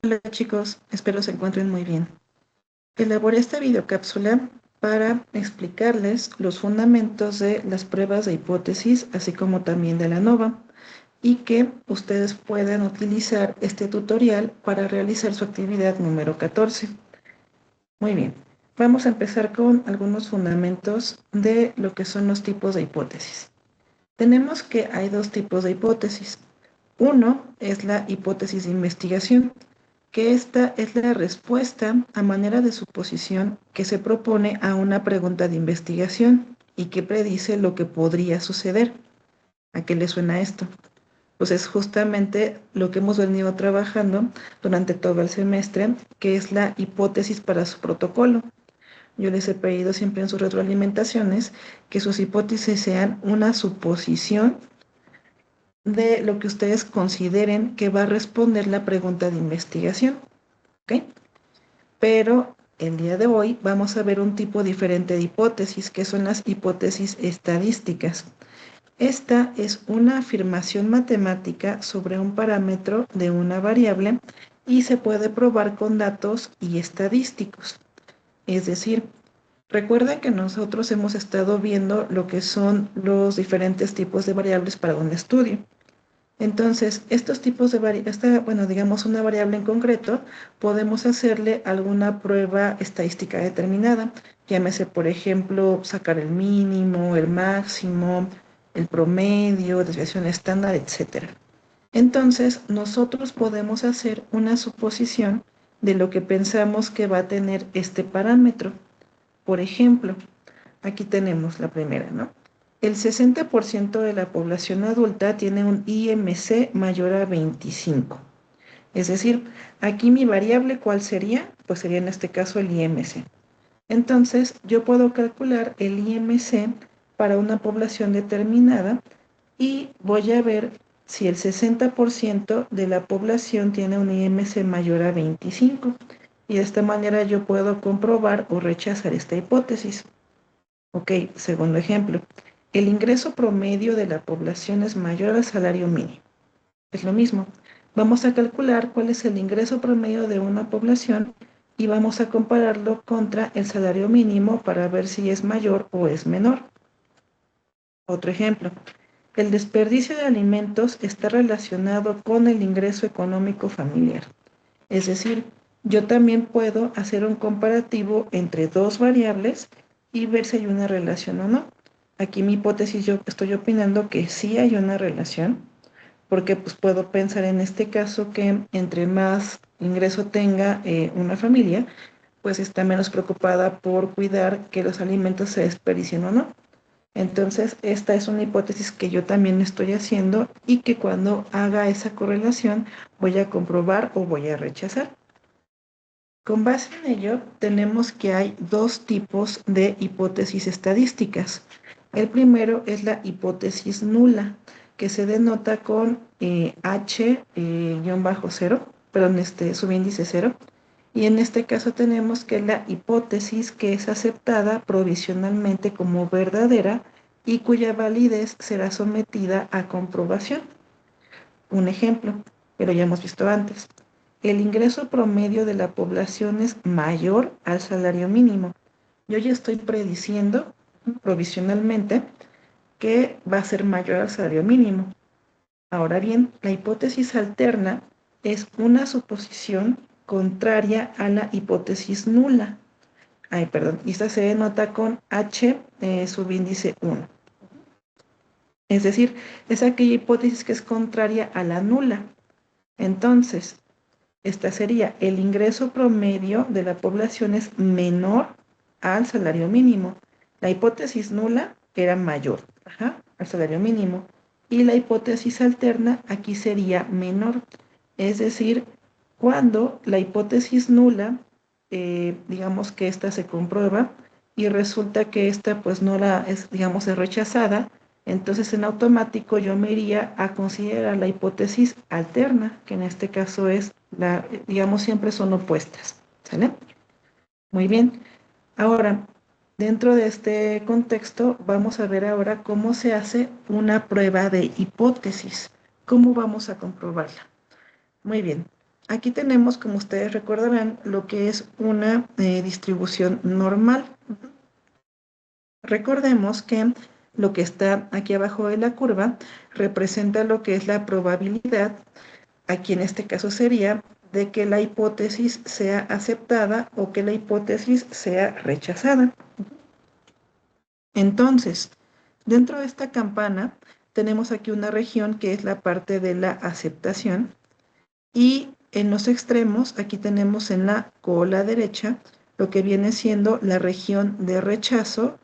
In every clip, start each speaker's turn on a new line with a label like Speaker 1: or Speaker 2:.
Speaker 1: Hola chicos, espero se encuentren muy bien. Elaboré esta videocápsula para explicarles los fundamentos de las pruebas de hipótesis, así como también de la ANOVA, y que ustedes puedan utilizar este tutorial para realizar su actividad número 14. Muy bien, vamos a empezar con algunos fundamentos de lo que son los tipos de hipótesis. Tenemos que hay dos tipos de hipótesis. Uno es la hipótesis de investigación, que esta es la respuesta a manera de suposición que se propone a una pregunta de investigación y que predice lo que podría suceder. ¿A qué le suena esto? Pues es justamente lo que hemos venido trabajando durante todo el semestre, que es la hipótesis para su protocolo. Yo les he pedido siempre en sus retroalimentaciones que sus hipótesis sean una suposición de lo que ustedes consideren que va a responder la pregunta de investigación, ¿ok? Pero el día de hoy vamos a ver un tipo diferente de hipótesis, que son las hipótesis estadísticas. Esta es una afirmación matemática sobre un parámetro de una variable y se puede probar con datos y estadísticos. Es decir, recuerda que nosotros hemos estado viendo lo que son los diferentes tipos de variables para un estudio. Entonces, estos tipos de variables, bueno, digamos una variable en concreto, podemos hacerle alguna prueba estadística determinada. Llámese, por ejemplo, sacar el mínimo, el máximo, el promedio, desviación estándar, etcétera. Entonces, nosotros podemos hacer una suposición de lo que pensamos que va a tener este parámetro. Por ejemplo, aquí tenemos la primera, ¿no? El 60% de la población adulta tiene un IMC mayor a 25. Es decir, aquí mi variable, ¿cuál sería? Pues sería en este caso el IMC. Entonces, yo puedo calcular el IMC para una población determinada y voy a ver si el 60% de la población tiene un IMC mayor a 25. Y de esta manera yo puedo comprobar o rechazar esta hipótesis. Ok, segundo ejemplo. El ingreso promedio de la población es mayor al salario mínimo. Es lo mismo. Vamos a calcular cuál es el ingreso promedio de una población y vamos a compararlo contra el salario mínimo para ver si es mayor o es menor. Otro ejemplo. El desperdicio de alimentos está relacionado con el ingreso económico familiar. Es decir, yo también puedo hacer un comparativo entre dos variables y ver si hay una relación o no. Aquí mi hipótesis, yo estoy opinando que sí hay una relación, porque pues puedo pensar en este caso que entre más ingreso tenga una familia, pues está menos preocupada por cuidar que los alimentos se desperdicien o no. Entonces, esta es una hipótesis que yo también estoy haciendo y que cuando haga esa correlación voy a comprobar o voy a rechazar. Con base en ello, tenemos que hay dos tipos de hipótesis estadísticas. El primero es la hipótesis nula, que se denota con H-0, perdón, subíndice 0. Y en este caso tenemos que la hipótesis que es aceptada provisionalmente como verdadera y cuya validez será sometida a comprobación. Un ejemplo, que lo ya hemos visto antes. El ingreso promedio de la población es mayor al salario mínimo. Yo ya estoy prediciendo provisionalmente que va a ser mayor al salario mínimo. Ahora bien, la hipótesis alterna es una suposición contraria a la hipótesis nula. Ay, perdón, y esta se denota con H subíndice 1. Es decir, es aquella hipótesis que es contraria a la nula. Entonces, esta sería el ingreso promedio de la población es menor al salario mínimo. La hipótesis nula era mayor al salario mínimo y la hipótesis alterna aquí sería menor. Es decir, cuando la hipótesis nula, digamos que esta se comprueba y resulta que esta pues no la es, digamos, es rechazada, entonces en automático yo me iría a considerar la hipótesis alterna, que en este caso es digamos, siempre son opuestas, ¿sale? Muy bien. Ahora, dentro de este contexto, vamos a ver ahora cómo se hace una prueba de hipótesis. ¿Cómo vamos a comprobarla? Muy bien. Aquí tenemos, como ustedes recordarán, lo que es una distribución normal. Recordemos que lo que está aquí abajo de la curva representa lo que es la probabilidad, aquí en este caso sería, de que la hipótesis sea aceptada o que la hipótesis sea rechazada. Entonces, dentro de esta campana tenemos aquí una región que es la parte de la aceptación y en los extremos, aquí tenemos en la cola derecha lo que viene siendo la región de rechazo,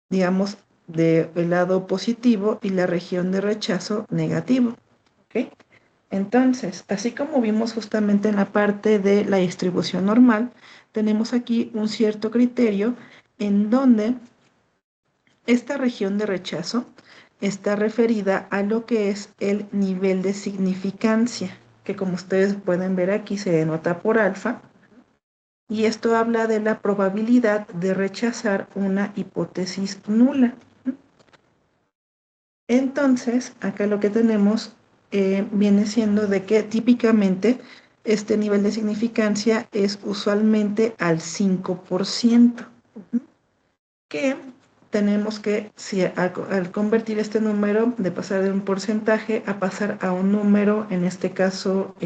Speaker 1: digamos, del lado positivo y la región de rechazo negativo. ¿Ok? Entonces, así como vimos justamente en la parte de la distribución normal, tenemos aquí un cierto criterio en donde esta región de rechazo está referida a lo que es el nivel de significancia, que como ustedes pueden ver aquí se denota por alfa, y esto habla de la probabilidad de rechazar una hipótesis nula. Entonces, acá lo que tenemos viene siendo de que típicamente este nivel de significancia es usualmente al 5%, que tenemos que, si al convertir este número, de pasar de un porcentaje a pasar a un número, en este caso,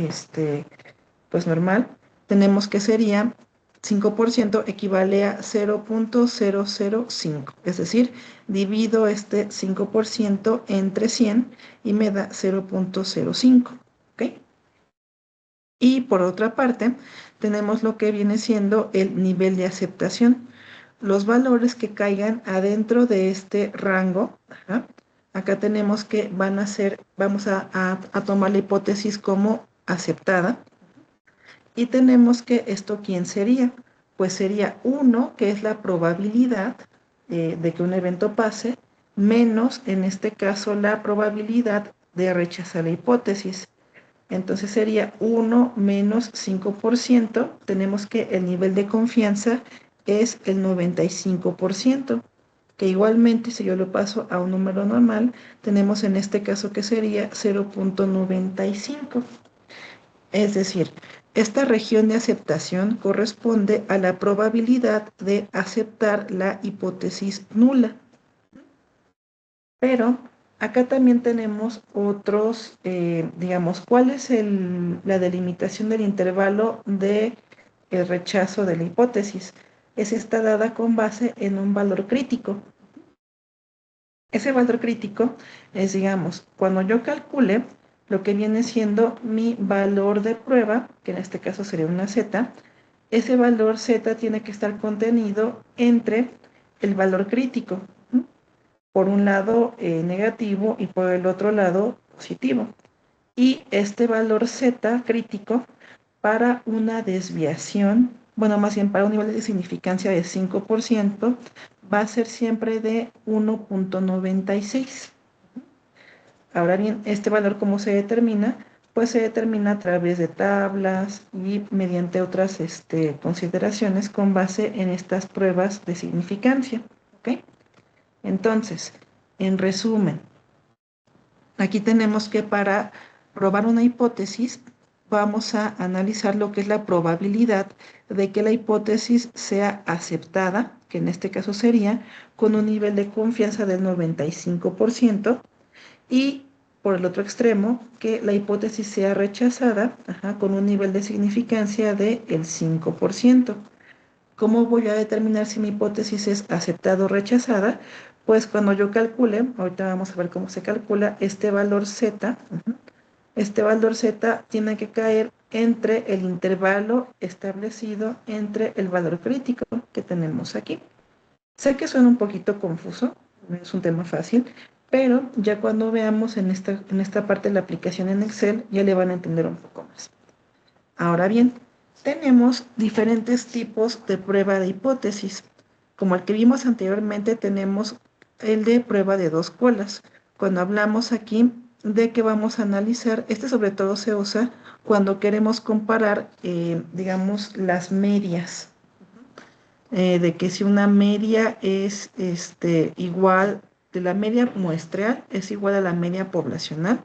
Speaker 1: pues normal, tenemos que sería 5% equivale a 0.005, es decir, divido este 5% entre 100 y me da 0.05, ¿ok? Y por otra parte, tenemos lo que viene siendo el nivel de aceptación. Los valores que caigan adentro de este rango, ajá, acá tenemos que van a ser, vamos a tomar la hipótesis como aceptada. Y tenemos que esto, ¿quién sería? Pues sería 1, que es la probabilidad de que un evento pase, menos, en este caso, la probabilidad de rechazar la hipótesis. Entonces sería 1 menos 5%. Tenemos que el nivel de confianza es el 95%, que igualmente si yo lo paso a un número normal, tenemos en este caso que sería 0.95. Es decir, esta región de aceptación corresponde a la probabilidad de aceptar la hipótesis nula. Pero acá también tenemos otros, digamos, ¿cuál es la delimitación del intervalo de el rechazo de la hipótesis? Está dada con base en un valor crítico. Ese valor crítico es, digamos, cuando yo calcule lo que viene siendo mi valor de prueba, que en este caso sería una z, ese valor z tiene que estar contenido entre el valor crítico, ¿no? Por un lado negativo y por el otro lado positivo. Y este valor z crítico para una desviación, bueno, más bien para un nivel de significancia de 5%, va a ser siempre de 1.96. Ahora bien, este valor, ¿cómo se determina? Pues se determina a través de tablas y mediante otras consideraciones con base en estas pruebas de significancia. ¿Ok? Entonces, en resumen, aquí tenemos que para probar una hipótesis vamos a analizar lo que es la probabilidad de que la hipótesis sea aceptada, que en este caso sería con un nivel de confianza del 95%, y por el otro extremo, que la hipótesis sea rechazada, ajá, con un nivel de significancia del 5%. ¿Cómo voy a determinar si mi hipótesis es aceptada o rechazada? Pues cuando yo calcule, ahorita vamos a ver cómo se calcula, este valor z, este valor z tiene que caer entre el intervalo establecido entre el valor crítico que tenemos aquí. Sé que suena un poquito confuso, no es un tema fácil, pero ya cuando veamos en esta parte de la aplicación en Excel, ya le van a entender un poco más. Ahora bien, tenemos diferentes tipos de prueba de hipótesis. Como el que vimos anteriormente, tenemos el de prueba de dos colas. Cuando hablamos aquí de que vamos a analizar, este sobre todo se usa cuando queremos comparar, digamos, las medias. De que si una media es igual, de la media muestreal es igual a la media poblacional,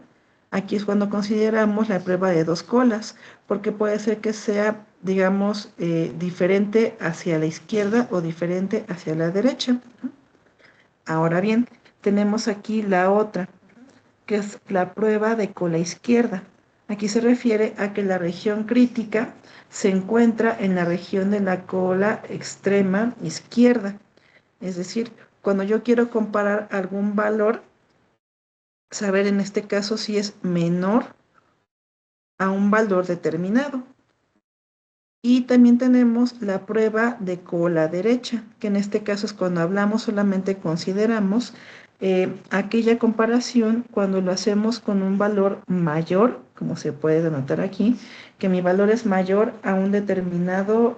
Speaker 1: Aquí es cuando consideramos la prueba de dos colas, porque puede ser que sea, digamos, diferente hacia la izquierda o diferente hacia la derecha. Ahora bien, tenemos aquí la otra, que es la prueba de cola izquierda. Aquí se refiere a que la región crítica se encuentra en la región de la cola extrema izquierda. Es decir, cuando yo quiero comparar algún valor, saber en este caso si es menor a un valor determinado. Y también tenemos la prueba de cola derecha, que en este caso es cuando hablamos, solamente consideramos aquella comparación cuando lo hacemos con un valor mayor, como se puede denotar aquí, que mi valor es mayor a un determinado,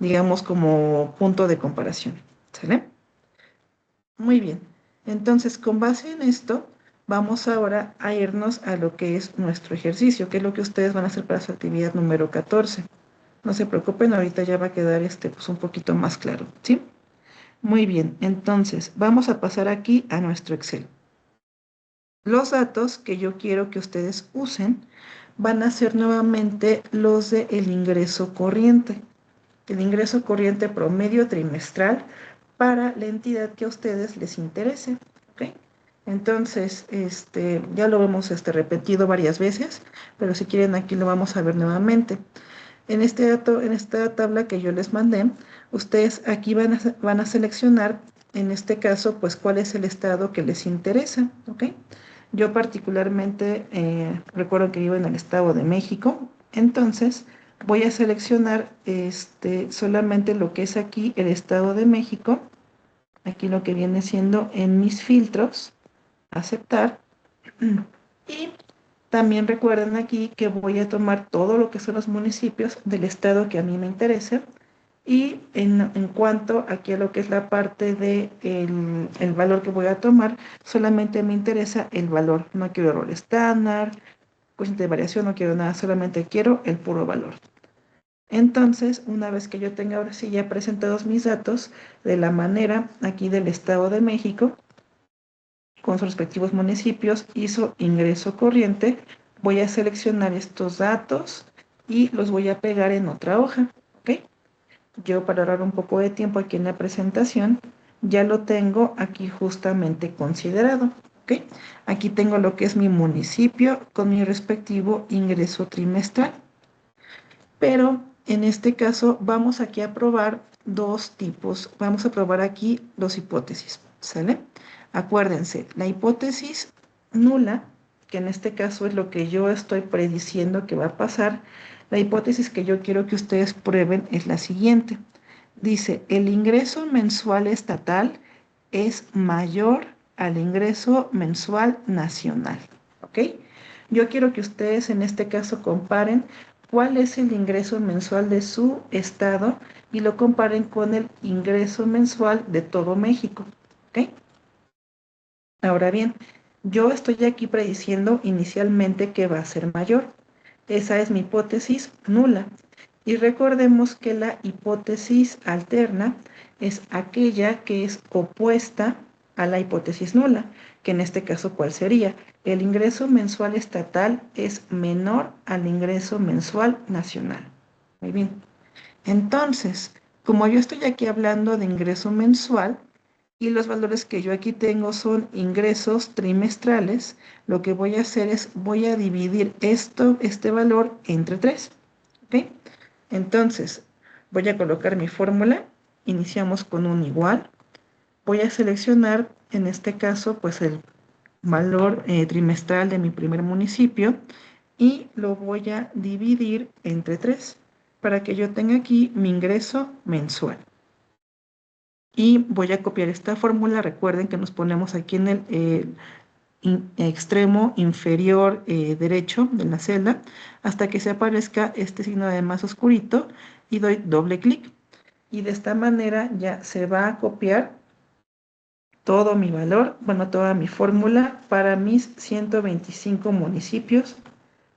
Speaker 1: digamos, como punto de comparación. ¿Sale? Muy bien. Entonces, con base en esto, vamos ahora a irnos a lo que es nuestro ejercicio, que es lo que ustedes van a hacer para su actividad número 14. No se preocupen, ahorita ya va a quedar pues un poquito más claro, ¿sí? Muy bien, entonces vamos a pasar aquí a nuestro Excel. Los datos que yo quiero que ustedes usen van a ser nuevamente los de el ingreso corriente. El ingreso corriente promedio trimestral para la entidad que a ustedes les interese, ¿ok? Entonces, ya lo hemos repetido varias veces, pero si quieren aquí lo vamos a ver nuevamente. En esta tabla que yo les mandé, ustedes aquí van a seleccionar, en este caso, pues cuál es el estado que les interesa, ¿ok? Yo particularmente recuerdo que vivo en el Estado de México, entonces voy a seleccionar solamente lo que es aquí el Estado de México, aquí lo que viene siendo en mis filtros, aceptar, y también recuerden aquí que voy a tomar todo lo que son los municipios del estado que a mí me interese. Y en cuanto aquí a lo que es la parte de el valor que voy a tomar, solamente me interesa el valor. No quiero error estándar, coeficiente de variación, no quiero nada, solamente quiero el puro valor. Entonces, una vez que yo tenga ahora sí ya presentados mis datos de la manera aquí del Estado de México, con sus respectivos municipios, hizo ingreso corriente, voy a seleccionar estos datos y los voy a pegar en otra hoja, ¿ok? Yo para ahorrar un poco de tiempo aquí en la presentación, ya lo tengo aquí justamente considerado, ¿ok? Aquí tengo lo que es mi municipio con mi respectivo ingreso trimestral, pero en este caso vamos aquí a probar dos tipos, vamos a probar aquí dos hipótesis, ¿sale? Acuérdense, la hipótesis nula, que en este caso es lo que yo estoy prediciendo que va a pasar, la hipótesis que yo quiero que ustedes prueben es la siguiente. Dice, el ingreso mensual estatal es mayor al ingreso mensual nacional, ¿ok? Yo quiero que ustedes en este caso comparen cuál es el ingreso mensual de su estado y lo comparen con el ingreso mensual de todo México, ¿ok? Ahora bien, yo estoy aquí prediciendo inicialmente que va a ser mayor. Esa es mi hipótesis nula. Y recordemos que la hipótesis alterna es aquella que es opuesta a la hipótesis nula, que en este caso, ¿cuál sería? El ingreso mensual estatal es menor al ingreso mensual nacional. Muy bien. Entonces, como yo estoy aquí hablando de ingreso mensual, y los valores que yo aquí tengo son ingresos trimestrales, lo que voy a hacer es, voy a dividir este valor entre 3, ¿ok? Entonces, voy a colocar mi fórmula, iniciamos con un igual, voy a seleccionar, en este caso, pues el valor trimestral de mi primer municipio y lo voy a dividir entre 3 para que yo tenga aquí mi ingreso mensual. Y voy a copiar esta fórmula. Recuerden que nos ponemos aquí en el extremo inferior derecho de la celda hasta que se aparezca este signo de más oscurito y doy doble clic. Y de esta manera ya se va a copiar todo mi valor, bueno, toda mi fórmula para mis 125 municipios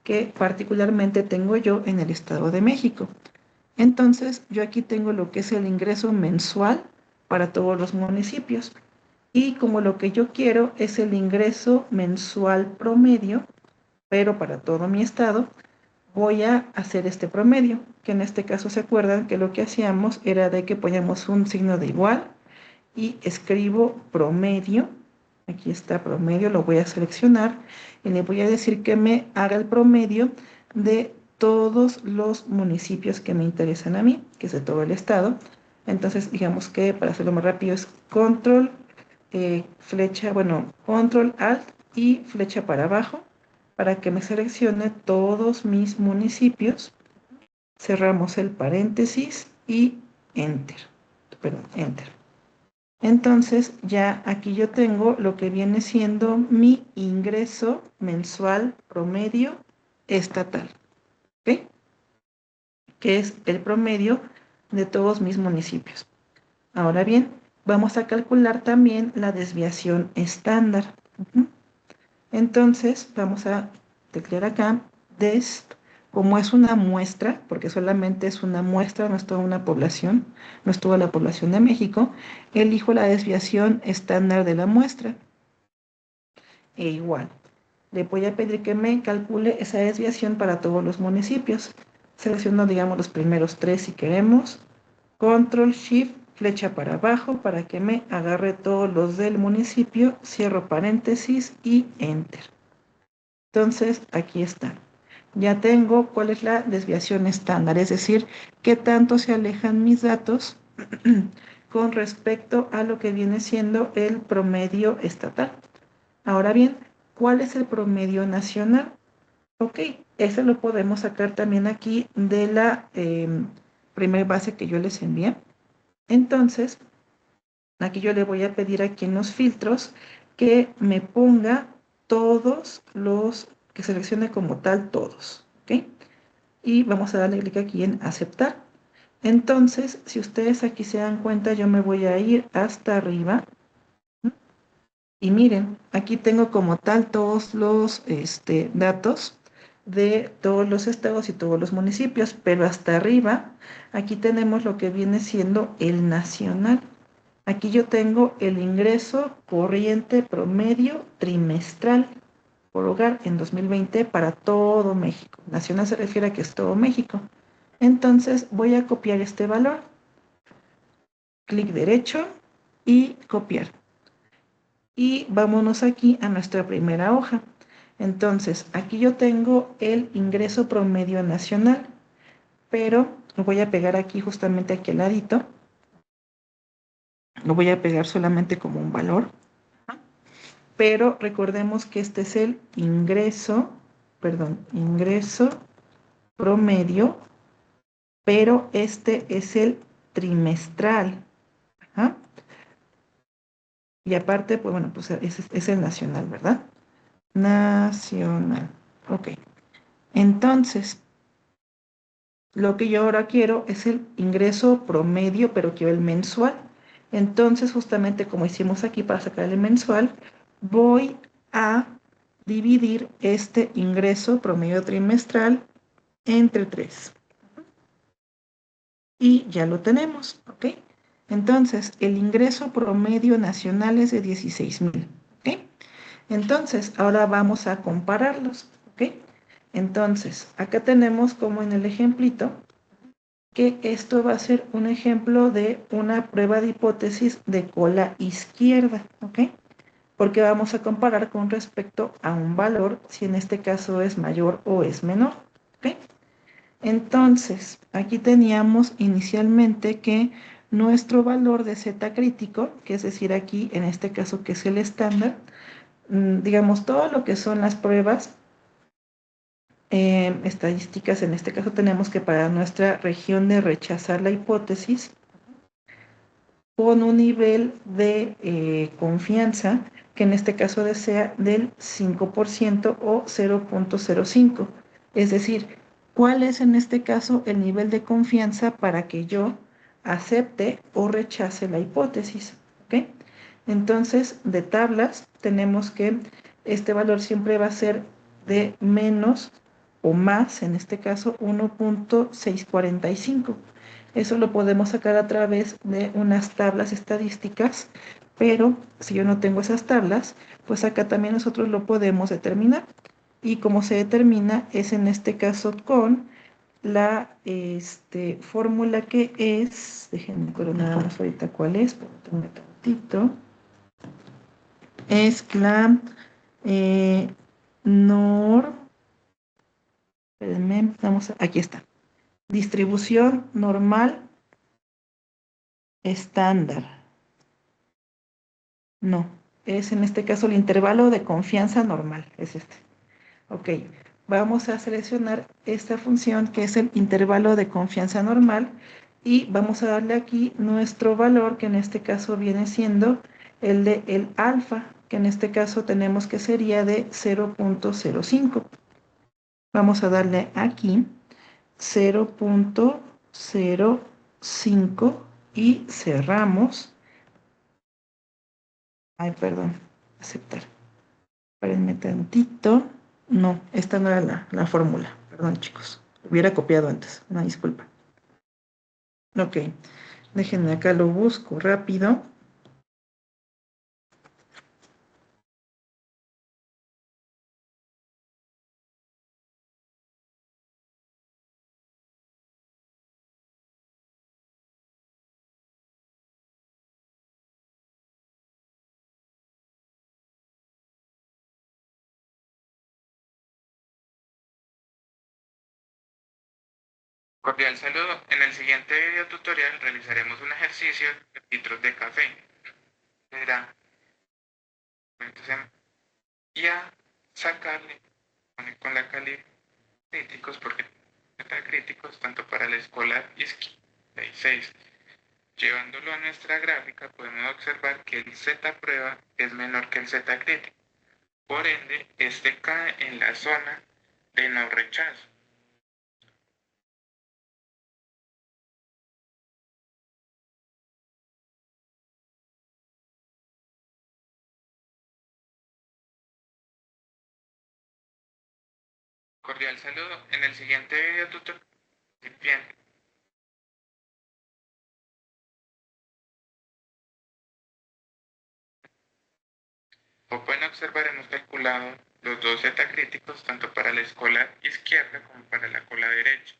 Speaker 1: que particularmente tengo yo en el Estado de México. Entonces, yo aquí tengo lo que es el ingreso mensual para todos los municipios. Y como lo que yo quiero es el ingreso mensual promedio, pero para todo mi estado, voy a hacer este promedio, que en este caso se acuerdan que lo que hacíamos era de que poníamos un signo de igual y escribo promedio. Aquí está promedio, lo voy a seleccionar y le voy a decir que me haga el promedio de todos los municipios que me interesan a mí, que es de todo el estado. Entonces, digamos que para hacerlo más rápido es control, flecha, bueno, control alt y flecha para abajo para que me seleccione todos mis municipios. Cerramos el paréntesis y enter, perdón, enter. Entonces ya aquí yo tengo lo que viene siendo mi ingreso mensual promedio estatal, ¿ok? Que es el promedio de todos mis municipios. Ahora bien, vamos a calcular también la desviación estándar. Entonces vamos a teclear acá dest, como es una muestra, porque solamente es una muestra, no es toda una población, no es toda la población de México, elijo la desviación estándar de la muestra. E igual, le voy a pedir que me calcule esa desviación para todos los municipios. Selecciono, digamos, los primeros tres si queremos. Control Shift, flecha para abajo para que me agarre todos los del municipio. Cierro paréntesis y Enter. Entonces, aquí está. Ya tengo cuál es la desviación estándar, es decir, qué tanto se alejan mis datos con respecto a lo que viene siendo el promedio estatal. Ahora bien, ¿cuál es el promedio nacional? Ok, ese lo podemos sacar también aquí de la primera base que yo les envié. Entonces, aquí yo le voy a pedir aquí en los filtros que me ponga todos los, que seleccione como tal todos, ¿ok? Y vamos a darle clic aquí en aceptar. Entonces, si ustedes aquí se dan cuenta, yo me voy a ir hasta arriba. Y miren, aquí tengo como tal todos los datos de todos los estados y todos los municipios, pero hasta arriba, aquí tenemos lo que viene siendo el nacional. Aquí yo tengo el ingreso corriente promedio trimestral por hogar en 2020 para todo México. Nacional se refiere a que es todo México. Entonces voy a copiar este valor. Clic derecho y copiar. Y vámonos aquí a nuestra primera hoja. Entonces, aquí yo tengo el ingreso promedio nacional, pero lo voy a pegar aquí justamente aquí al ladito. Lo voy a pegar solamente como un valor. Pero recordemos que este es el ingreso, perdón, ingreso promedio, pero este es el trimestral. Ajá. Y aparte, pues bueno, pues es el nacional, ¿verdad? Nacional. Ok. Entonces, lo que yo ahora quiero es el ingreso promedio, pero quiero el mensual. Entonces, justamente como hicimos aquí para sacar el mensual, voy a dividir este ingreso promedio trimestral entre 3. Y ya lo tenemos, ¿ok? Entonces, el ingreso promedio nacional es de 16,000, ¿ok? Entonces, ahora vamos a compararlos, ¿ok? Entonces, acá tenemos como en el ejemplito que esto va a ser un ejemplo de una prueba de hipótesis de cola izquierda, ¿ok? Porque vamos a comparar con respecto a un valor, si en este caso es mayor o es menor, ¿ok? Entonces, aquí teníamos inicialmente que nuestro valor de Z crítico, que es decir aquí en este caso que es el estándar, digamos todo lo que son las pruebas estadísticas, en este caso tenemos que para nuestra región de rechazar la hipótesis, con un nivel de confianza que en este caso desea del 5% o 0,05. Es decir, ¿cuál es en este caso el nivel de confianza para que yo acepte o rechace la hipótesis? ¿Ok? Entonces, de tablas, tenemos que este valor siempre va a ser de menos o más, en este caso 1,645. Eso lo podemos sacar a través de unas tablas estadísticas Pero si yo no tengo esas tablas, pues acá también nosotros lo podemos determinar. Y como se determina es en este caso con la fórmula que es, déjenme acuerdo nada más ahorita cuál es, permítanme tantito, es la eh, NOR, espérenme, aquí está, distribución normal estándar. No, es en este caso el intervalo de confianza normal, es este. Ok, vamos a seleccionar esta función que es el intervalo de confianza normal y vamos a darle aquí nuestro valor, que en este caso viene siendo el de el alfa, que en este caso tenemos que sería de 0.05. Vamos a darle aquí 0.05 y cerramos. Ay, perdón, aceptar. Espérenme tantito. No, esta no era la fórmula. Perdón, chicos. Lo hubiera copiado antes. Una disculpa. Ok, déjenme acá lo busco rápido.
Speaker 2: Cordial saludo. En el siguiente video tutorial realizaremos un ejercicio de litros de café. Será y a sacarle con la calidad críticos porque está críticos tanto para el escolar y 6. Llevándolo a nuestra gráfica podemos observar que el Z prueba es menor que el Z crítico. Por ende, este cae en la zona de no rechazo. Cordial saludo. En el siguiente video tutorial, bien, como pueden observar, hemos calculado los dos Z críticos tanto para la escola izquierda como para la cola derecha.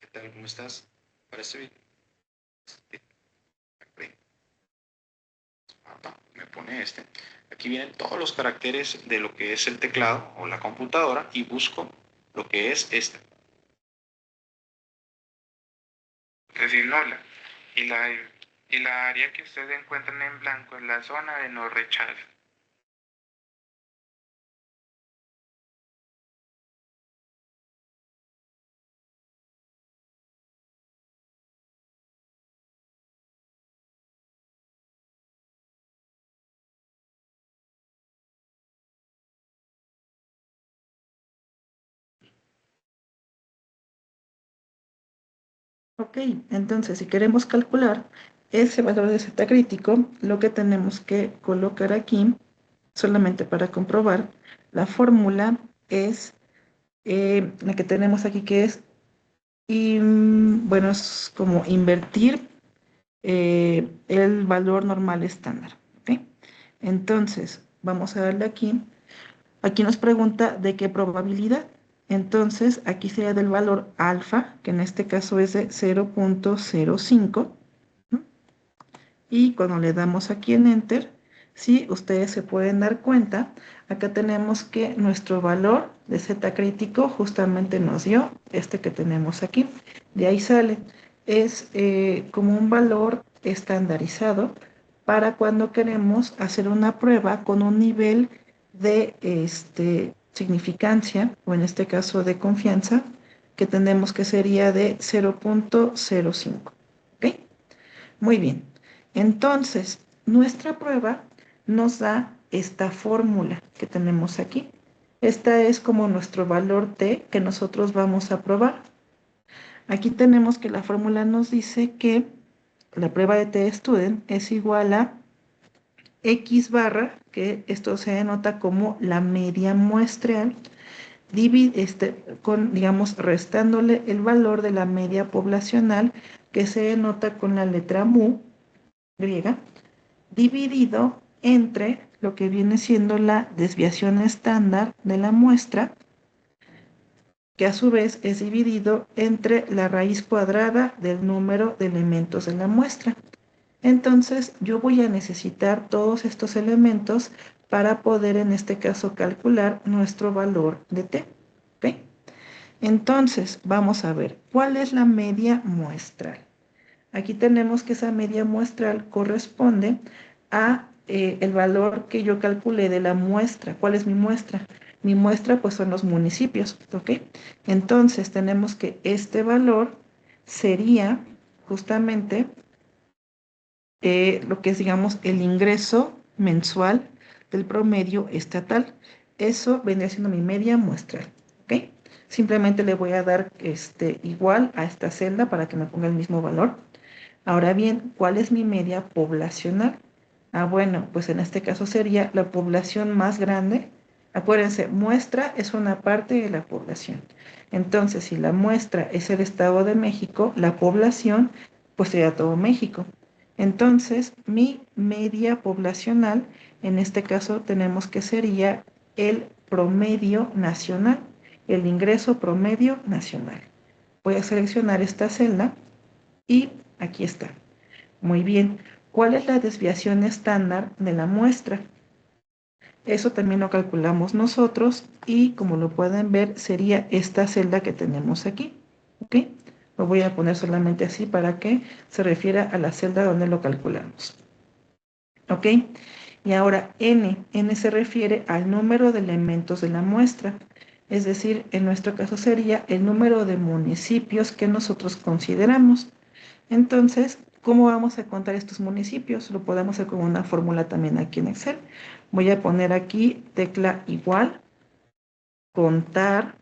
Speaker 2: ¿Qué tal? ¿Cómo estás? Para este video. Me pone este. Aquí vienen todos los caracteres de lo que es el teclado o la computadora y busco lo que es esta. Es decir, Nola. Y la, y la área que ustedes encuentran en blanco es la zona de no rechazo.
Speaker 1: Ok, entonces si queremos calcular ese valor de Z crítico, lo que tenemos que colocar aquí, solamente para comprobar, la fórmula es la que tenemos aquí, que es, bueno, es como invertir el valor normal estándar. ¿Ok? Entonces, vamos a darle aquí. Aquí nos pregunta de qué probabilidad. Entonces, aquí sería del valor alfa, que en este caso es de 0.05. ¿No? Y cuando le damos aquí en Enter, si ustedes se pueden dar cuenta, acá tenemos que nuestro valor de Z crítico justamente nos dio este que tenemos aquí. De ahí sale. Es como un valor estandarizado para cuando queremos hacer una prueba con un nivel de significancia, o en este caso de confianza, que tenemos que sería de 0.05. ¿Ok? Muy bien. Entonces, nuestra prueba nos da esta fórmula que tenemos aquí. Esta es como nuestro valor T que nosotros vamos a probar. Aquí tenemos que la fórmula nos dice que la prueba de t-student es igual a x barra, que esto se denota como la media muestreal, digamos, restándole el valor de la media poblacional, que se denota con la letra mu griega, dividido entre lo que viene siendo la desviación estándar de la muestra, que a su vez es dividido entre la raíz cuadrada del número de elementos de la muestra. Entonces, yo voy a necesitar todos estos elementos para poder, en este caso, calcular nuestro valor de t. ¿Ok? Entonces, vamos a ver, ¿cuál es la media muestral? Aquí tenemos que esa media muestral corresponde a el valor que yo calculé de la muestra. ¿Cuál es mi muestra? Mi muestra pues son los municipios, ¿ok? Entonces tenemos que este valor sería justamente lo que es, digamos, el ingreso mensual del promedio estatal. Eso vendría siendo mi media muestral, ¿ok? Simplemente le voy a dar igual a esta celda para que me ponga el mismo valor. Ahora bien, ¿cuál es mi media poblacional? Ah, bueno, pues en este caso sería la población más grande. Acuérdense, muestra es una parte de la población. Entonces, si la muestra es el Estado de México, la población, pues sería todo México. Entonces, mi media poblacional, en este caso tenemos que sería el promedio nacional, el ingreso promedio nacional. Voy a seleccionar esta celda y aquí está. Muy bien. ¿Cuál es la desviación estándar de la muestra? Eso también lo calculamos nosotros y como lo pueden ver sería esta celda que tenemos aquí. ¿Ok? Lo voy a poner solamente así para que se refiera a la celda donde lo calculamos. ¿Ok? Y ahora N se refiere al número de elementos de la muestra. Es decir, en nuestro caso sería el número de municipios que nosotros consideramos. Entonces, ¿cómo vamos a contar estos municipios? Lo podemos hacer con una fórmula también aquí en Excel. Voy a poner aquí tecla igual, contar,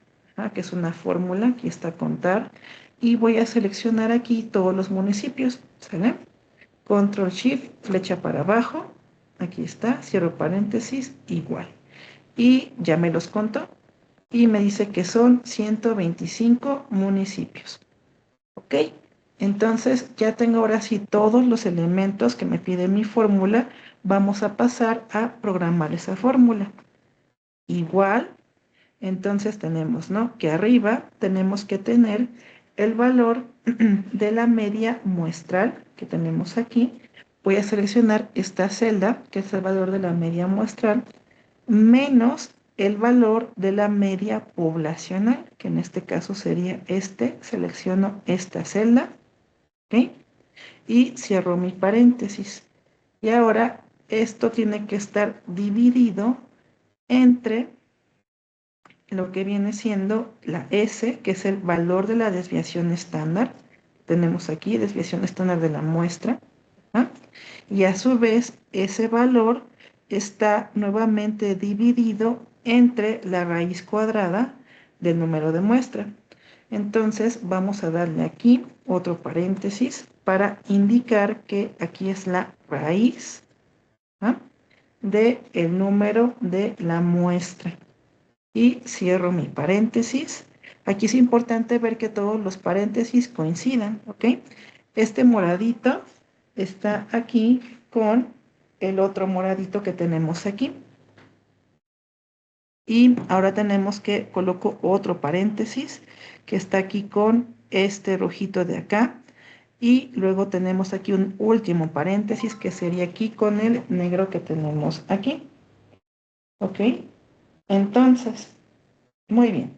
Speaker 1: que es una fórmula, aquí está contar, y voy a seleccionar aquí todos los municipios, ¿sale? Control Shift, flecha para abajo, aquí está, cierro paréntesis, igual. Y ya me los contó, y me dice que son 125 municipios. ¿Ok? Entonces ya tengo ahora sí todos los elementos que me pide mi fórmula. Vamos a pasar a programar esa fórmula. Igual, entonces tenemos, ¿no? Que arriba tenemos que tener el valor de la media muestral que tenemos aquí. Voy a seleccionar esta celda, que es el valor de la media muestral, menos el valor de la media poblacional, que en este caso sería selecciono esta celda, ¿ok? Y cierro mi paréntesis. Y ahora esto tiene que estar dividido entre lo que viene siendo la S, que es el valor de la desviación estándar. Tenemos aquí desviación estándar de la muestra. ¿Ah? Y a su vez ese valor está nuevamente dividido entre la raíz cuadrada del número de muestra. Entonces vamos a darle aquí otro paréntesis para indicar que aquí es la raíz, ¿ah?, del número de la muestra. Y cierro mi paréntesis. Aquí es importante ver que todos los paréntesis coincidan, ¿ok? Este moradito está aquí con el otro moradito que tenemos aquí. Y ahora tenemos que coloco otro paréntesis que está aquí con este rojito de acá. Y luego tenemos aquí un último paréntesis que sería aquí con el negro que tenemos aquí. ¿Ok? Entonces, muy bien.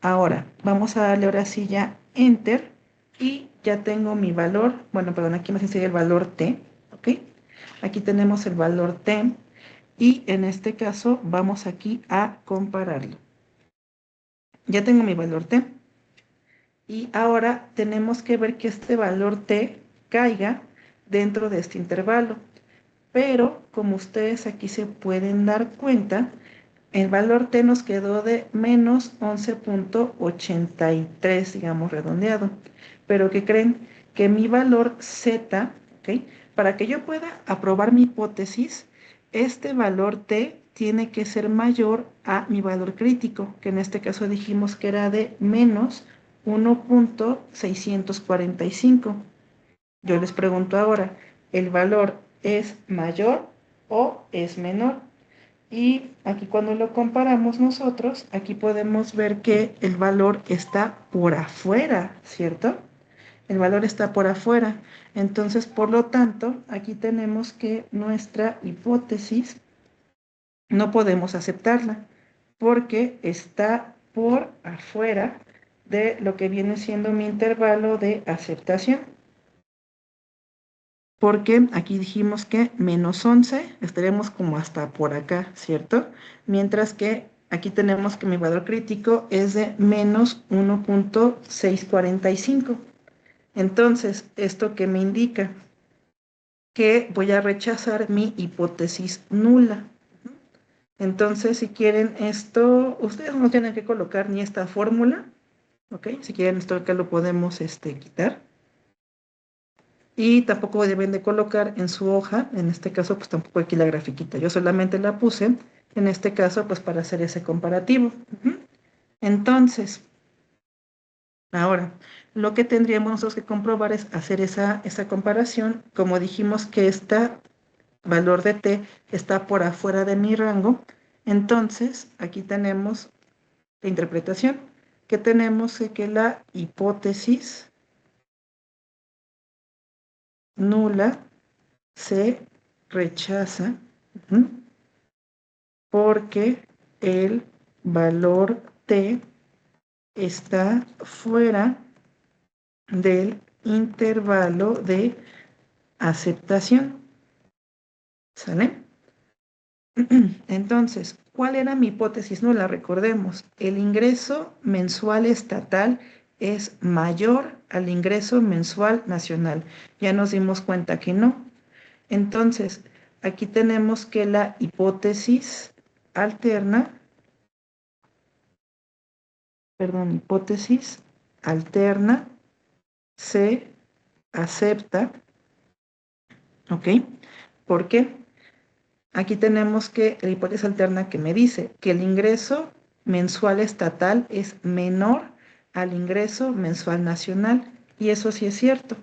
Speaker 1: Ahora, vamos a darle ahora sí ya Enter. Y ya tengo mi valor. Bueno, perdón, aquí me sería el valor T. ¿Ok? Aquí tenemos el valor T. Y en este caso vamos aquí a compararlo. Ya tengo mi valor T. Y ahora tenemos que ver que este valor T caiga dentro de este intervalo. Pero como ustedes aquí se pueden dar cuenta, El valor T nos quedó de menos 11.83, digamos, redondeado. Pero ¿qué creen? Que mi valor Z, ¿ok? Para que yo pueda aprobar mi hipótesis, este valor T tiene que ser mayor a mi valor crítico, que en este caso dijimos que era de menos 1.645. Yo les pregunto ahora, ¿el valor es mayor o es menor? Y aquí cuando lo comparamos nosotros, aquí podemos ver que el valor está por afuera, ¿cierto? El valor está por afuera. Entonces, por lo tanto, aquí tenemos que nuestra hipótesis no podemos aceptarla porque está por afuera de lo que viene siendo mi intervalo de aceptación. Porque aquí dijimos que menos 11 estaremos como hasta por acá, ¿cierto? Mientras que aquí tenemos que mi valor crítico es de menos 1.645. Entonces, ¿esto qué me indica? Que voy a rechazar mi hipótesis nula. Entonces, si quieren esto, ustedes no tienen que colocar ni esta fórmula, ¿ok? Si quieren esto acá lo podemos quitar. Y tampoco deben de colocar en su hoja, en este caso pues tampoco aquí la grafiquita, yo solamente la puse, en este caso pues para hacer ese comparativo. Entonces, ahora, lo que tendríamos nosotros que comprobar es hacer esa comparación, como dijimos que este valor de t está por afuera de mi rango, entonces aquí tenemos la interpretación, que tenemos que la hipótesis nula se rechaza porque el valor T está fuera del intervalo de aceptación. ¿Sale? Entonces, ¿cuál era mi hipótesis nula? Recordemos, el ingreso mensual estatal es mayor al ingreso mensual nacional. Ya nos dimos cuenta que no. Entonces, aquí tenemos que la hipótesis alterna, hipótesis alterna se acepta, ¿ok? ¿Por qué? Aquí tenemos que la hipótesis alterna que me dice que el ingreso mensual estatal es menor al ingreso mensual nacional, y eso sí es cierto.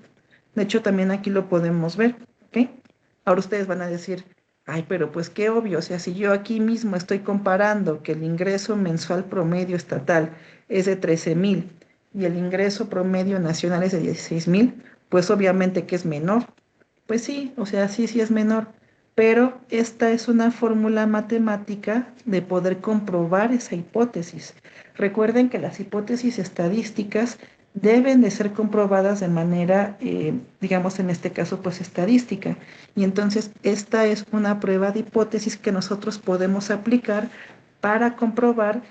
Speaker 1: De hecho, también aquí lo podemos ver, ¿ok? Ahora ustedes van a decir, ay, pero pues qué obvio, o sea, si yo aquí mismo estoy comparando que el ingreso mensual promedio estatal es de 13,000 y el ingreso promedio nacional es de 16,000, pues obviamente que es menor. Pues sí, o sea, sí es menor, pero esta es una fórmula matemática de poder comprobar esa hipótesis. Recuerden que las hipótesis estadísticas deben de ser comprobadas de manera, digamos en este caso, pues estadística. Y entonces esta es una prueba de hipótesis que nosotros podemos aplicar para comprobar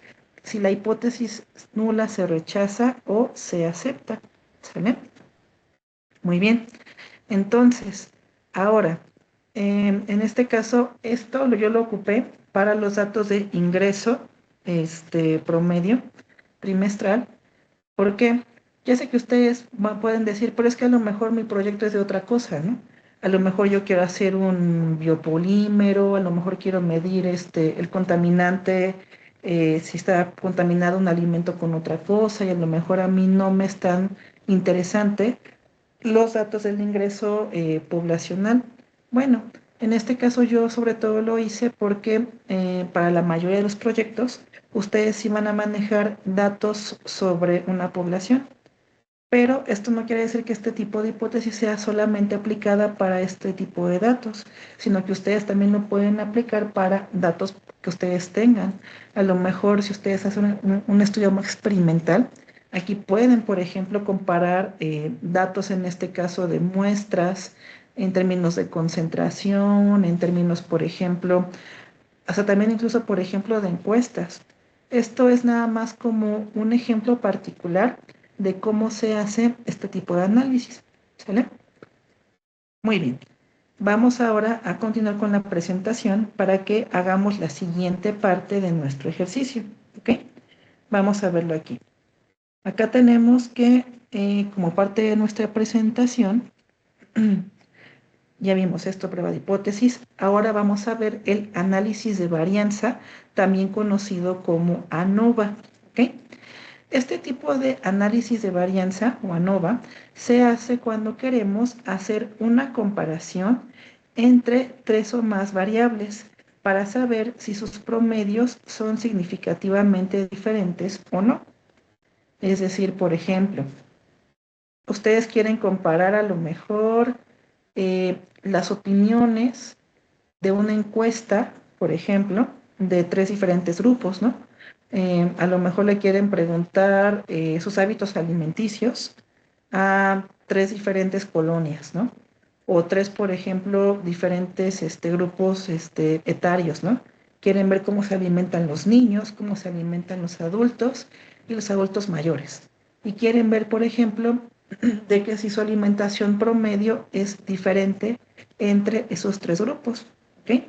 Speaker 1: si la hipótesis nula se rechaza o se acepta. ¿Sale? Muy bien. Entonces, ahora, en este caso, esto yo lo ocupé para los datos de ingreso promedio trimestral, porque ya sé que ustedes pueden decir, pero es que a lo mejor mi proyecto es de otra cosa, ¿no? A lo mejor yo quiero hacer un biopolímero, a lo mejor quiero medir el contaminante, si está contaminado un alimento con otra cosa, y a lo mejor a mí no me es tan interesante los datos del ingreso poblacional. Bueno, en este caso yo sobre todo lo hice porque para la mayoría de los proyectos ustedes iban a manejar datos sobre una población, pero esto no quiere decir que este tipo de hipótesis sea solamente aplicada para este tipo de datos, sino que ustedes también lo pueden aplicar para datos que ustedes tengan. A lo mejor si ustedes hacen un estudio más experimental, aquí pueden, por ejemplo, comparar datos en este caso de muestras en términos de concentración, en términos, por ejemplo, hasta también incluso, por ejemplo, de encuestas. Esto es nada más como un ejemplo particular de cómo se hace este tipo de análisis. ¿Sale? Muy bien. Vamos ahora a continuar con la presentación para que hagamos la siguiente parte de nuestro ejercicio. ¿Ok? Vamos a verlo aquí. Acá tenemos que, como parte de nuestra presentación, ya vimos esto, prueba de hipótesis. Ahora vamos a ver el análisis de varianza, también conocido como ANOVA. ¿Ok? Este tipo de análisis de varianza o ANOVA se hace cuando queremos hacer una comparación entre tres o más variables para saber si sus promedios son significativamente diferentes o no. Es decir, por ejemplo, ustedes quieren comparar a lo mejor las opiniones de una encuesta, por ejemplo, de tres diferentes grupos, ¿no? A lo mejor le quieren preguntar sus hábitos alimenticios a tres diferentes colonias, ¿no? O tres, por ejemplo, diferentes grupos etarios, ¿no? Quieren ver cómo se alimentan los niños, cómo se alimentan los adultos y los adultos mayores. Y quieren ver, por ejemplo, de que si su alimentación promedio es diferente entre esos tres grupos, ¿ok?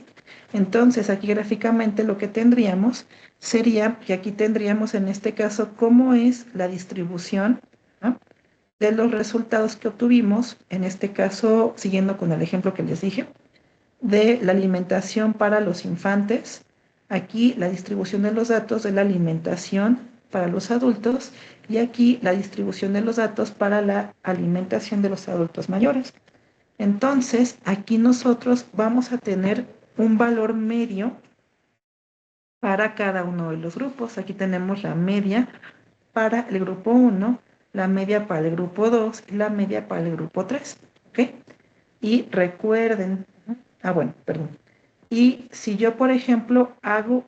Speaker 1: Entonces, aquí gráficamente lo que tendríamos sería que aquí tendríamos en este caso cómo es la distribución, ¿no?, de los resultados que obtuvimos, en este caso, siguiendo con el ejemplo que les dije, de la alimentación para los infantes, aquí la distribución de los datos de la alimentación para los adultos y aquí la distribución de los datos para la alimentación de los adultos mayores. Entonces, aquí nosotros vamos a tener un valor medio para cada uno de los grupos. Aquí tenemos la media para el grupo 1, la media para el grupo 2 y la media para el grupo 3. ¿Ok? Y recuerden, bueno, perdón. Y si yo, por ejemplo, hago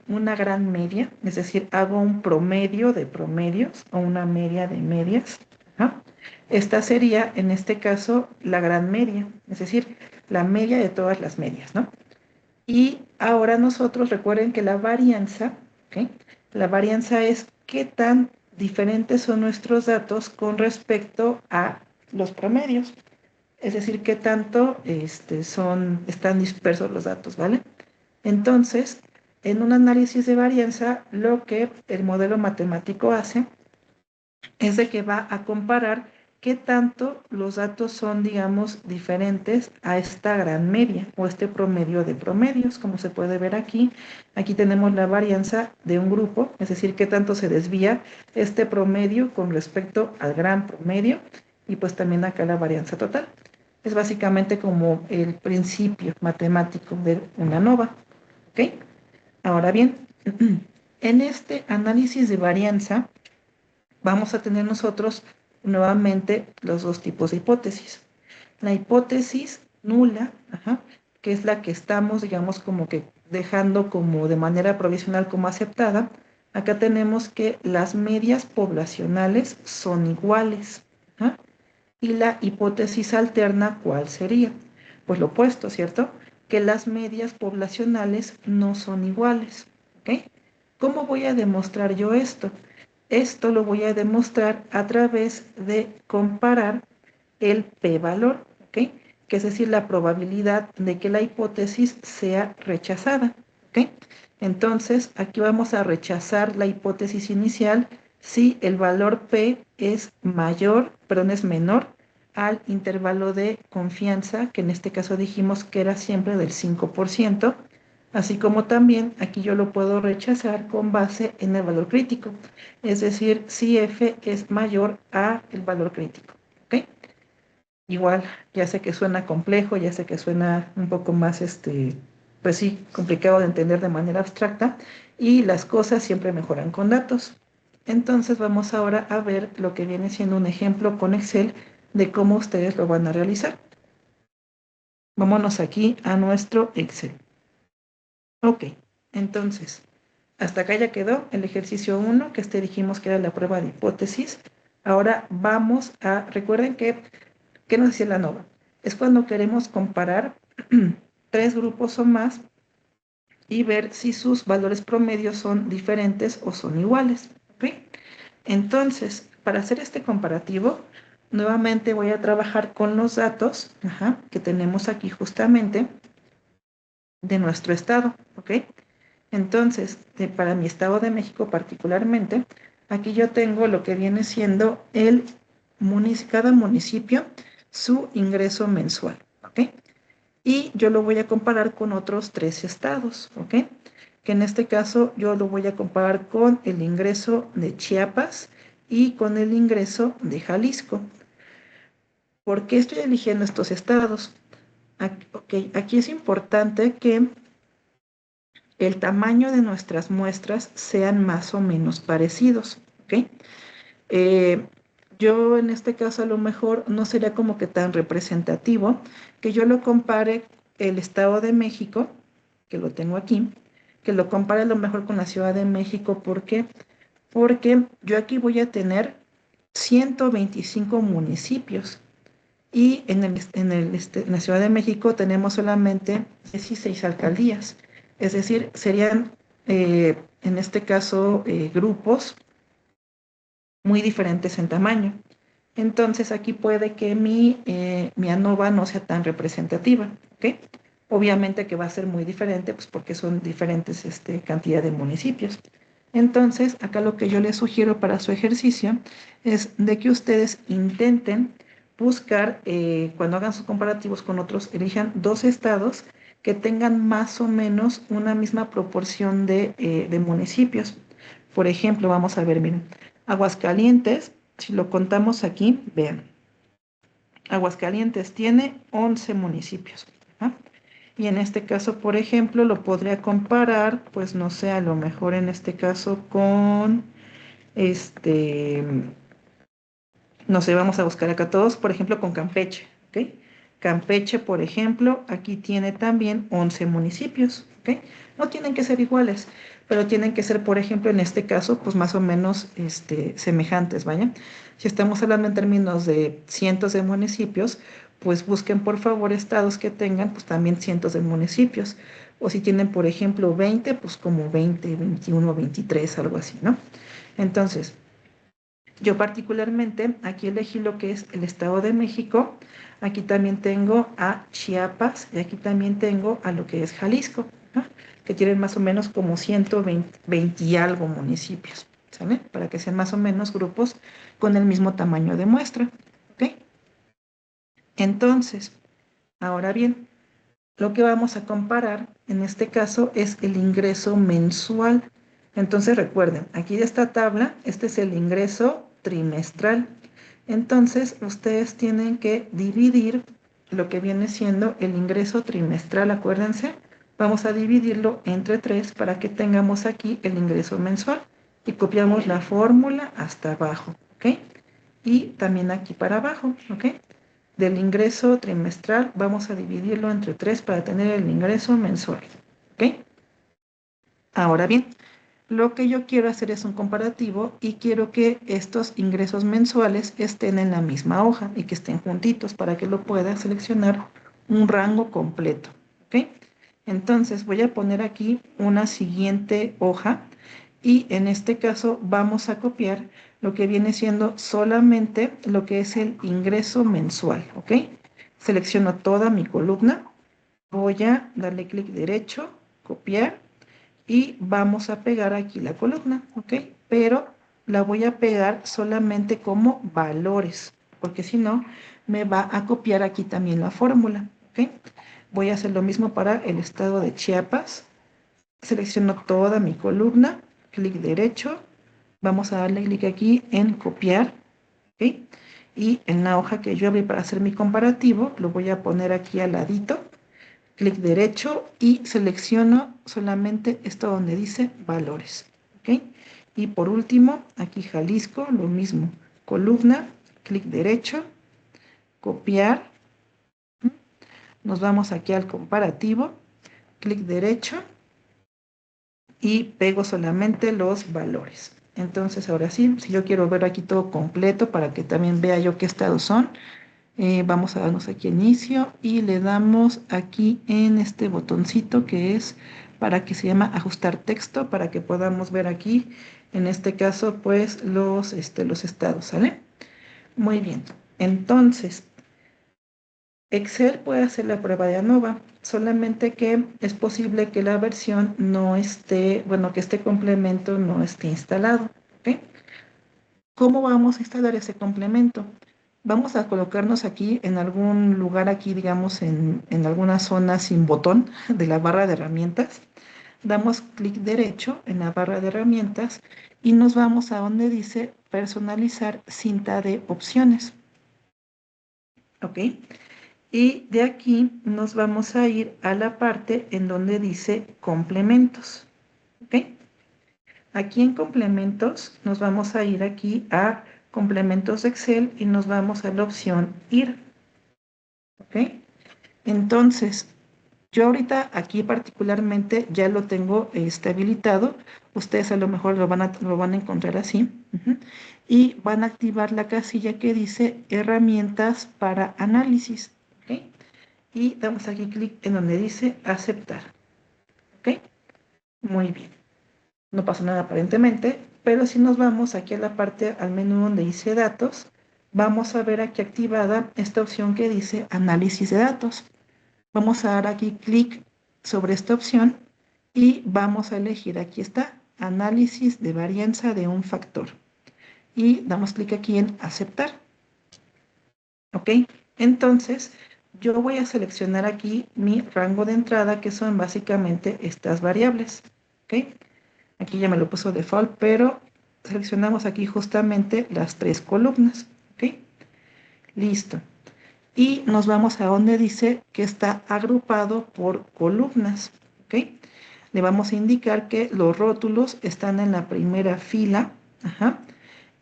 Speaker 1: una gran media, es decir, hago un promedio de promedios o una media de medias, ¿ah?, esta sería, en este caso, la gran media, es decir, la media de todas las medias, ¿no? Y ahora nosotros recuerden que la varianza, ¿ok?, la varianza es qué tan diferentes son nuestros datos con respecto a los promedios. Es decir, qué tanto están dispersos los datos, ¿vale? Entonces, en un análisis de varianza, lo que el modelo matemático hace es de que va a comparar qué tanto los datos son, digamos, diferentes a esta gran media o este promedio de promedios, como se puede ver aquí. Aquí tenemos la varianza de un grupo, es decir, qué tanto se desvía este promedio con respecto al gran promedio y pues también acá la varianza total. Es básicamente como el principio matemático de una ANOVA, ¿ok? Ahora bien, en este análisis de varianza vamos a tener nosotros nuevamente los dos tipos de hipótesis. La hipótesis nula, que es la que estamos, digamos, como que dejando como de manera provisional como aceptada. Acá tenemos que las medias poblacionales son iguales. ¿Ah? Y la hipótesis alterna, ¿cuál sería? Pues lo opuesto, ¿cierto? Que las medias poblacionales no son iguales. ¿Ok? ¿Cómo voy a demostrar yo esto? Esto lo voy a demostrar a través de comparar el p-valor, ¿ok? Que es decir, la probabilidad de que la hipótesis sea rechazada, ¿ok? Entonces, aquí vamos a rechazar la hipótesis inicial si el valor p es mayor, perdón, es menor al intervalo de confianza, que en este caso dijimos que era siempre del 5%, así como también aquí yo lo puedo rechazar con base en el valor crítico, es decir, si f es mayor a el valor crítico, ¿ok? Igual, ya sé que suena complejo, ya sé que suena un poco más, pues sí, complicado de entender de manera abstracta, y las cosas siempre mejoran con datos. Entonces vamos ahora a ver lo que viene siendo un ejemplo con Excel de cómo ustedes lo van a realizar. Vámonos aquí a nuestro Excel. Ok, entonces, hasta acá ya quedó el ejercicio 1, que dijimos que era la prueba de hipótesis. Ahora vamos a, recuerden que, ¿qué nos decía la ANOVA? Es cuando queremos comparar tres grupos o más y ver si sus valores promedios son diferentes o son iguales, ¿ok? Entonces, para hacer este comparativo, nuevamente voy a trabajar con los datos que tenemos aquí justamente de nuestro estado, ¿ok? Entonces, para mi Estado de México particularmente, aquí yo tengo lo que viene siendo cada municipio, su ingreso mensual, ¿ok? Y yo lo voy a comparar con otros 3 estados, ¿ok? Que en este caso yo lo voy a comparar con el ingreso de Chiapas y con el ingreso de Jalisco. ¿Por qué estoy eligiendo estos estados? Aquí es importante que el tamaño de nuestras muestras sean más o menos parecidos, ¿ok? Eh, yo en este caso a lo mejor no sería como que tan representativo que yo lo compare el Estado de México, que lo tengo aquí, que lo compare a lo mejor con la Ciudad de México. ¿Por qué? Porque yo aquí voy a tener 125 municipios y en la Ciudad de México tenemos solamente 16 alcaldías. Es decir, serían en este caso grupos muy diferentes en tamaño. Entonces aquí puede que mi ANOVA no sea tan representativa, ¿ok? Obviamente que va a ser muy diferente, pues porque son diferentes cantidad de municipios. Entonces, acá lo que yo les sugiero para su ejercicio es de que ustedes intenten buscar, cuando hagan sus comparativos con otros, elijan 2 estados que tengan más o menos una misma proporción de municipios. Por ejemplo, vamos a ver, miren, Aguascalientes, si lo contamos aquí, vean, Aguascalientes tiene 11 municipios. ¿Ah? Y en este caso, por ejemplo, lo podría comparar, pues no sé, a lo mejor en este caso con, este, no sé, vamos a buscar acá todos, por ejemplo, con Campeche, ¿ok? Campeche, por ejemplo, aquí tiene también 11 municipios, ¿ok? No tienen que ser iguales, pero tienen que ser, por ejemplo, en este caso, pues más o menos semejantes, ¿vaya? Si estamos hablando en términos de cientos de municipios, pues busquen por favor estados que tengan pues también cientos de municipios. O si tienen, por ejemplo, 20, pues como 20, 21, 23, algo así, ¿no? Entonces, yo particularmente aquí elegí lo que es el Estado de México, aquí también tengo a Chiapas y aquí también tengo a lo que es Jalisco, ¿no? Que tienen más o menos como 120 y algo municipios, ¿sale? Para que sean más o menos grupos con el mismo tamaño de muestra, ¿ok? Entonces, ahora bien, lo que vamos a comparar en este caso es el ingreso mensual. Entonces recuerden, aquí de esta tabla, este es el ingreso trimestral. Entonces ustedes tienen que dividir lo que viene siendo el ingreso trimestral, acuérdense, vamos a dividirlo entre 3 para que tengamos aquí el ingreso mensual y copiamos la fórmula hasta abajo, ¿ok? Y también aquí para abajo, ¿ok? Del ingreso trimestral vamos a dividirlo entre 3 para tener el ingreso mensual, ¿ok? Ahora bien, lo que yo quiero hacer es un comparativo y quiero que estos ingresos mensuales estén en la misma hoja y que estén juntitos para que lo pueda seleccionar un rango completo, ¿ok? Entonces voy a poner aquí una siguiente hoja y en este caso vamos a copiar lo que viene siendo solamente lo que es el ingreso mensual, ¿ok? Selecciono toda mi columna, voy a darle clic derecho, copiar y vamos a pegar aquí la columna, ¿ok? Pero la voy a pegar solamente como valores, porque si no me va a copiar aquí también la fórmula, ¿ok? Voy a hacer lo mismo para el estado de Chiapas, selecciono toda mi columna, clic derecho, vamos a darle clic aquí en copiar, ¿ok? Y en la hoja que yo abrí para hacer mi comparativo, lo voy a poner aquí al ladito, clic derecho y selecciono solamente esto donde dice valores, ¿ok? Y por último, aquí Jalisco, lo mismo, columna, clic derecho, copiar, nos vamos aquí al comparativo, clic derecho y pego solamente los valores. Entonces ahora sí, si yo quiero ver aquí todo completo para que también vea yo qué estados son, vamos a darnos aquí inicio y le damos aquí en este botoncito que es para que se llama ajustar texto para que podamos ver aquí en este caso pues los estados, ¿sale? Muy bien. Entonces, Excel puede hacer la prueba de ANOVA, solamente que es posible que la versión no esté, bueno, que este complemento no esté instalado. ¿Ok? ¿Cómo vamos a instalar ese complemento? Vamos a colocarnos aquí en algún lugar aquí, digamos, en alguna zona sin botón de la barra de herramientas. Damos clic derecho en la barra de herramientas y nos vamos a donde dice personalizar cinta de opciones. ¿Ok? Y de aquí nos vamos a ir a la parte en donde dice complementos. ¿Ok? Aquí en complementos nos vamos a ir aquí a complementos de Excel y nos vamos a la opción ir. ¿Ok? Entonces, yo ahorita aquí particularmente ya lo tengo habilitado. Ustedes a lo mejor lo van a encontrar así. Y van a activar la casilla que dice herramientas para análisis. ¿Ok? Y damos aquí clic en donde dice aceptar. ¿Ok? Muy bien. No pasa nada aparentemente, pero si nos vamos aquí a la parte, al menú donde dice datos, vamos a ver aquí activada esta opción que dice análisis de datos. Vamos a dar aquí clic sobre esta opción y vamos a elegir, aquí está, análisis de varianza de un factor. Y damos clic aquí en aceptar. ¿Ok? Entonces, yo voy a seleccionar aquí mi rango de entrada, que son básicamente estas variables. ¿Ok? Aquí ya me lo puso default, pero seleccionamos aquí justamente las 3 columnas. ¿Ok? Listo. Y nos vamos a donde dice que está agrupado por columnas. ¿Ok? Le vamos a indicar que los rótulos están en la primera fila. Ajá,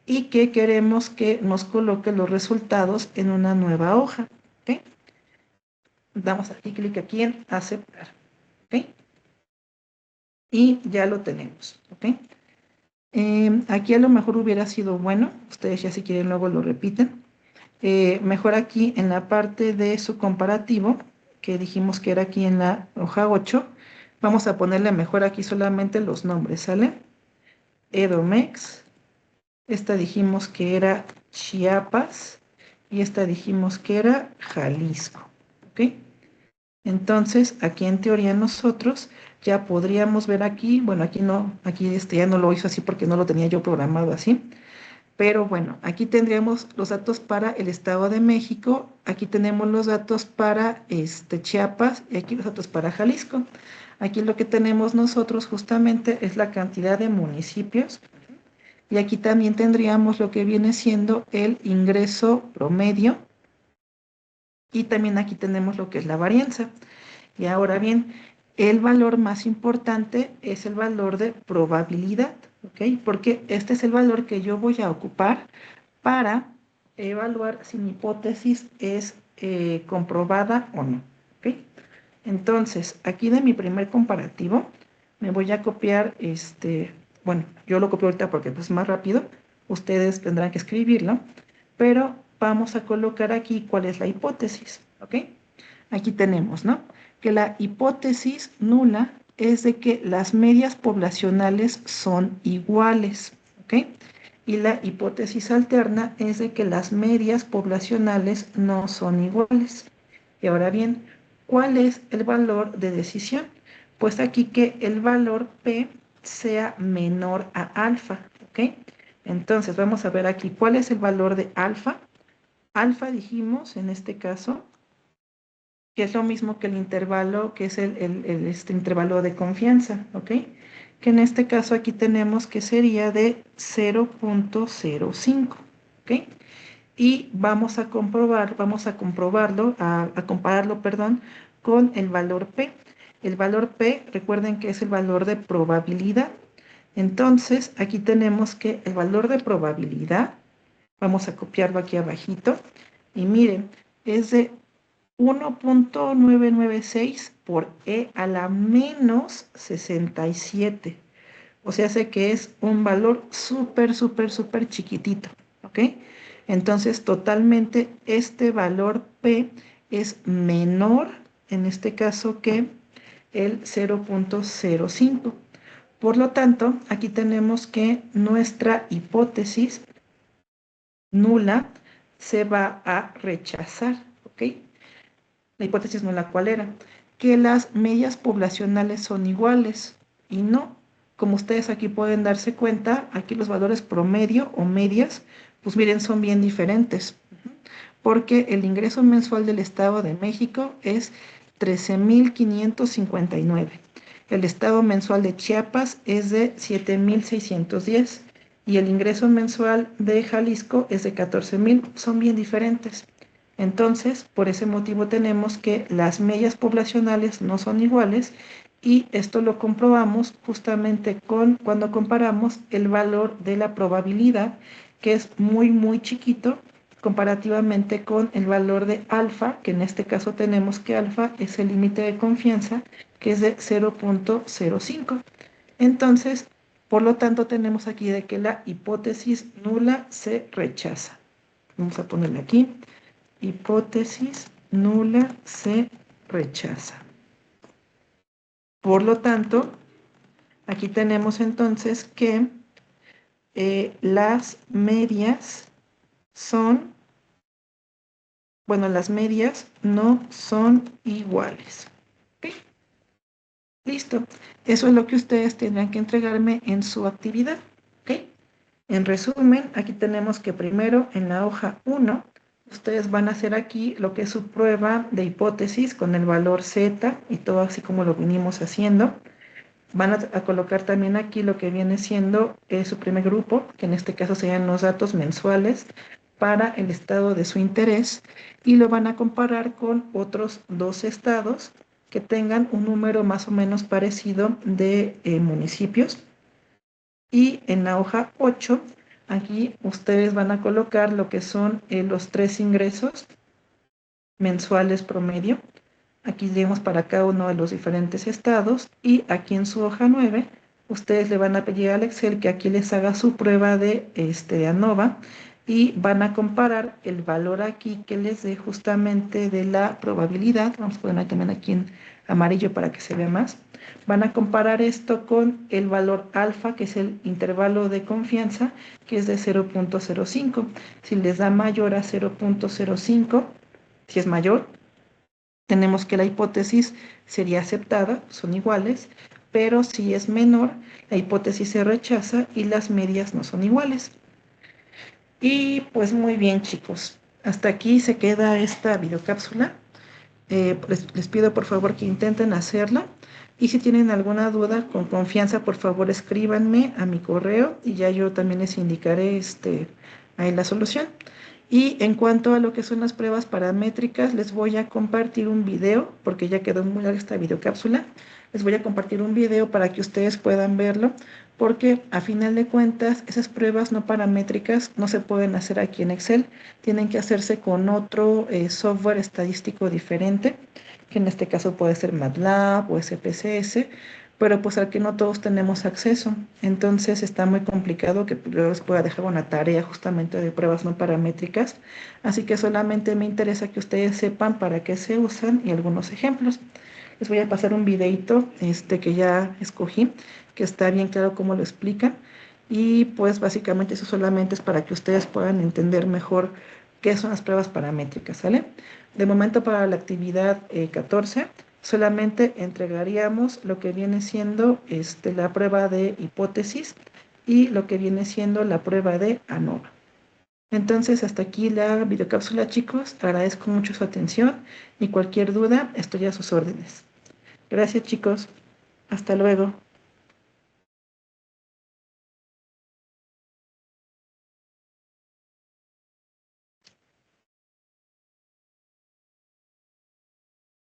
Speaker 1: y que queremos que nos coloque los resultados en una nueva hoja. ¿Ok? Damos aquí clic aquí en aceptar. ¿Ok? Y ya lo tenemos. ¿Ok? Aquí a lo mejor hubiera sido bueno, ustedes ya si quieren luego lo repiten, mejor aquí en la parte de su comparativo, que dijimos que era aquí en la hoja 8, vamos a ponerle mejor aquí solamente los nombres, ¿sale? Edomex, esta dijimos que era Chiapas y esta dijimos que era Jalisco. ¿Ok? Entonces, aquí en teoría nosotros ya podríamos ver aquí, bueno, aquí no, aquí ya no lo hizo así porque no lo tenía yo programado así, pero bueno, aquí tendríamos los datos para el Estado de México, aquí tenemos los datos para Chiapas y aquí los datos para Jalisco. Aquí lo que tenemos nosotros justamente es la cantidad de municipios y aquí también tendríamos lo que viene siendo el ingreso promedio y también aquí tenemos lo que es la varianza. Y ahora bien, el valor más importante es el valor de probabilidad, ¿ok? Porque este es el valor que yo voy a ocupar para evaluar si mi hipótesis es comprobada o no, ¿ok? Entonces, aquí de mi primer comparativo, me voy a copiar, bueno, yo lo copio ahorita porque pues, es más rápido, ustedes tendrán que escribirlo, pero vamos a colocar aquí cuál es la hipótesis, ¿ok? Aquí tenemos, ¿no? Que la hipótesis nula es de que las medias poblacionales son iguales, ¿ok? Y la hipótesis alterna es de que las medias poblacionales no son iguales. Y ahora bien, ¿cuál es el valor de decisión? Pues aquí que el valor P sea menor a alfa, ¿ok? Entonces vamos a ver aquí cuál es el valor de alfa. Alfa dijimos en este caso que es lo mismo que el intervalo, que es este intervalo de confianza, ¿ok? Que en este caso aquí tenemos que sería de 0.05, ¿ok? Y vamos a comprobarlo, a compararlo, perdón, con el valor P. El valor P, recuerden que es el valor de probabilidad. Entonces, aquí tenemos que el valor de probabilidad, vamos a copiarlo aquí abajito, y miren, es de 1.996 por E a la menos 67. O sea, sé que es un valor súper, súper, súper chiquitito. ¿Ok? Entonces, totalmente este valor P es menor, en este caso, que el 0.05. Por lo tanto, aquí tenemos que nuestra hipótesis nula se va a rechazar, ¿ok? La hipótesis nula, ¿cuál era? Que las medias poblacionales son iguales y no. Como ustedes aquí pueden darse cuenta, aquí los valores promedio o medias, pues miren, son bien diferentes, porque el ingreso mensual del Estado de México es 13,559. El estado mensual de Chiapas es de 7,610 y el ingreso mensual de Jalisco es de 14,000. Son bien diferentes. Entonces, por ese motivo tenemos que las medias poblacionales no son iguales y esto lo comprobamos justamente cuando comparamos el valor de la probabilidad, que es muy, muy chiquito comparativamente con el valor de alfa, que en este caso tenemos que alfa es el límite de confianza, que es de 0,05. Entonces, por lo tanto, tenemos aquí de que la hipótesis nula se rechaza. Vamos a ponerle aquí, hipótesis nula se rechaza. Por lo tanto, aquí tenemos entonces que las medias son, bueno, las medias no son iguales. ¿Ok? Listo. Eso es lo que ustedes tendrán que entregarme en su actividad. ¿Ok? En resumen, aquí tenemos que primero en la hoja 1, ustedes van a hacer aquí lo que es su prueba de hipótesis con el valor Z y todo así como lo venimos haciendo. Van a colocar también aquí lo que viene siendo su primer grupo, que en este caso serían los datos mensuales para el estado de su interés, y lo van a comparar con otros dos estados que tengan un número más o menos parecido de municipios. Y en la hoja 8, aquí ustedes van a colocar lo que son los 3 ingresos mensuales promedio. Aquí tenemos para cada uno de los diferentes estados y aquí en su hoja 9 ustedes le van a pedir al Excel que aquí les haga su prueba de ANOVA y van a comparar el valor aquí que les dé justamente de la probabilidad. Vamos a poner también aquí en amarillo para que se vea más. Van a comparar esto con el valor alfa, que es el intervalo de confianza, que es de 0,05. Si les da mayor a 0,05, si es mayor, tenemos que la hipótesis sería aceptada, son iguales, pero si es menor, la hipótesis se rechaza y las medias no son iguales. Y pues muy bien, chicos, hasta aquí se queda esta videocápsula. Les pido por favor que intenten hacerla y si tienen alguna duda, con confianza, por favor escríbanme a mi correo y ya yo también les indicaré ahí la solución. Y en cuanto a lo que son las pruebas paramétricas, les voy a compartir un video, porque ya quedó muy larga esta videocápsula. Les voy a compartir un video para que ustedes puedan verlo, porque a final de cuentas, esas pruebas no paramétricas no se pueden hacer aquí en Excel, tienen que hacerse con otro software estadístico diferente, que en este caso puede ser MATLAB o SPSS, pero pues al que no todos tenemos acceso. Entonces está muy complicado que yo les pueda dejar una tarea justamente de pruebas no paramétricas. Así que solamente me interesa que ustedes sepan para qué se usan y algunos ejemplos. Les voy a pasar un videito que ya escogí, que está bien claro cómo lo explican. Y pues básicamente eso solamente es para que ustedes puedan entender mejor qué son las pruebas paramétricas, ¿sale? De momento para la actividad 14, solamente entregaríamos lo que viene siendo la prueba de hipótesis y lo que viene siendo la prueba de ANOVA. Entonces, hasta aquí la videocápsula, chicos. Agradezco mucho su atención y cualquier duda, estoy a sus órdenes. Gracias, chicos. Hasta luego.